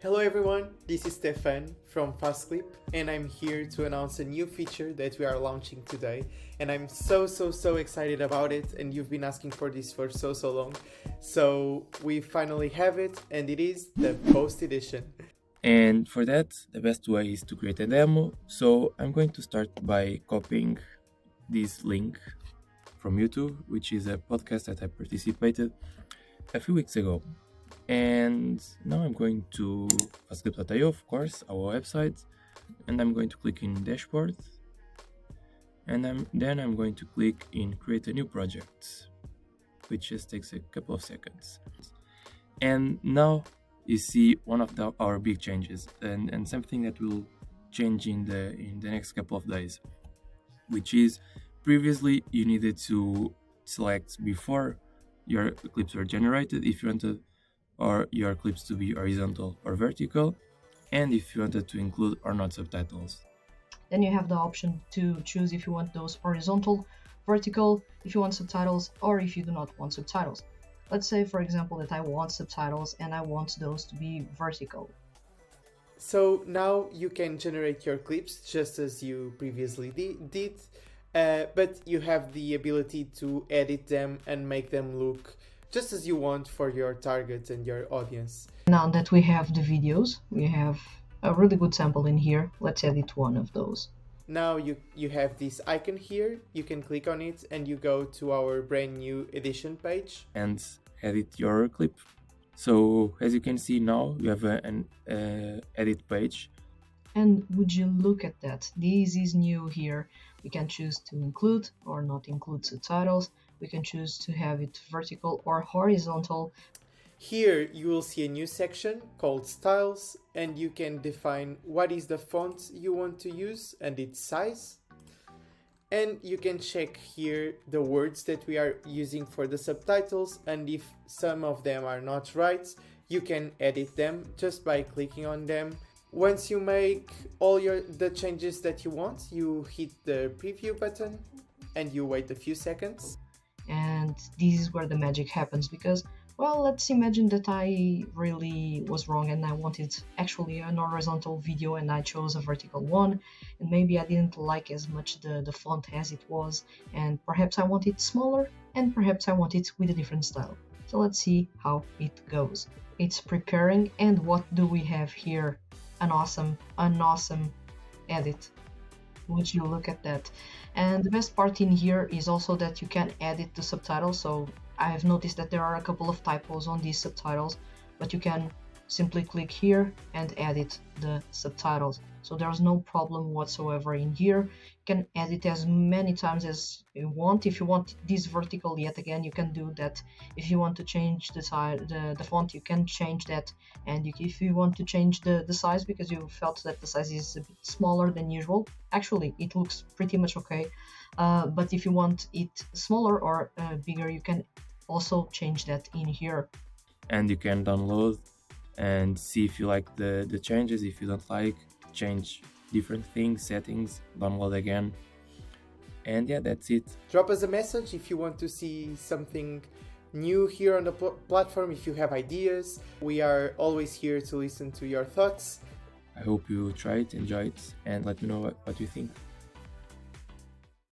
Hello everyone, this is Stefan from Fastclip and I'm here to announce a new feature that we are launching today, and I'm so excited about it, and you've been asking for this for so long. So we finally have it, and it is the post edition. And for that, the best way is to create a demo. So I'm going to start by copying this link from YouTube, which is a podcast that I participated a few weeks ago. And now I'm going to Fastclip.io, of course, our website, and I'm going to click in dashboard, and then I'm going to click in create a new project, which just takes a couple of seconds. And now you see one of our big changes, and something that will change in the next couple of days, which is previously you needed to select before your clips were generated if you wanted or your clips to be horizontal or vertical, and if you wanted to include or not subtitles. Then you have the option to choose if you want those horizontal, vertical, if you want subtitles, or if you do not want subtitles. Let's say, for example, that I want subtitles and I want those to be vertical. So now you can generate your clips just as you previously did, but you have the ability to edit them and make them look just as you want for your target and your audience. Now that we have the videos, we have a really good sample in here. Let's edit one of those. Now you have this icon here, you can click on it and you go to our brand new edition page and edit your clip. So as you can see now, we have an edit page. And would you look at that? This is new here. We can choose to include or not include subtitles. We can choose to have it vertical or horizontal. Here you will see a new section called styles, and you can define what is the font you want to use and its size. And you can check here the words that we are using for the subtitles, and if some of them are not right, you can edit them just by clicking on them. Once you make all the changes that you want, you hit the preview button and you wait a few seconds. And this is where the magic happens, because, well, let's imagine that I really was wrong and I wanted actually an horizontal video and I chose a vertical one, and maybe I didn't like as much the font as it was, and perhaps I want it smaller and perhaps I want it with a different style. So let's see how it goes. It's preparing, and what do we have here? An awesome edit. Would you look at that? And the best part in here is also that you can edit the subtitles. So I have noticed that there are a couple of typos on these subtitles, but you can simply click here and edit the subtitles. So there's no problem whatsoever in here. You can edit as many times as you want. If you want this vertical, yet again, you can do that. If you want to change the font, you can change that. And if you want to change the size because you felt that the size is a bit smaller than usual, actually it looks pretty much okay. But if you want it smaller or bigger, you can also change that in here. And you can download and see if you like the changes. If you don't like, change different things, settings, download again. And yeah, that's it. Drop us a message if you want to see something new here on the platform, if you have ideas. We are always here to listen to your thoughts. I hope you try it, enjoy it, and let me know what you think.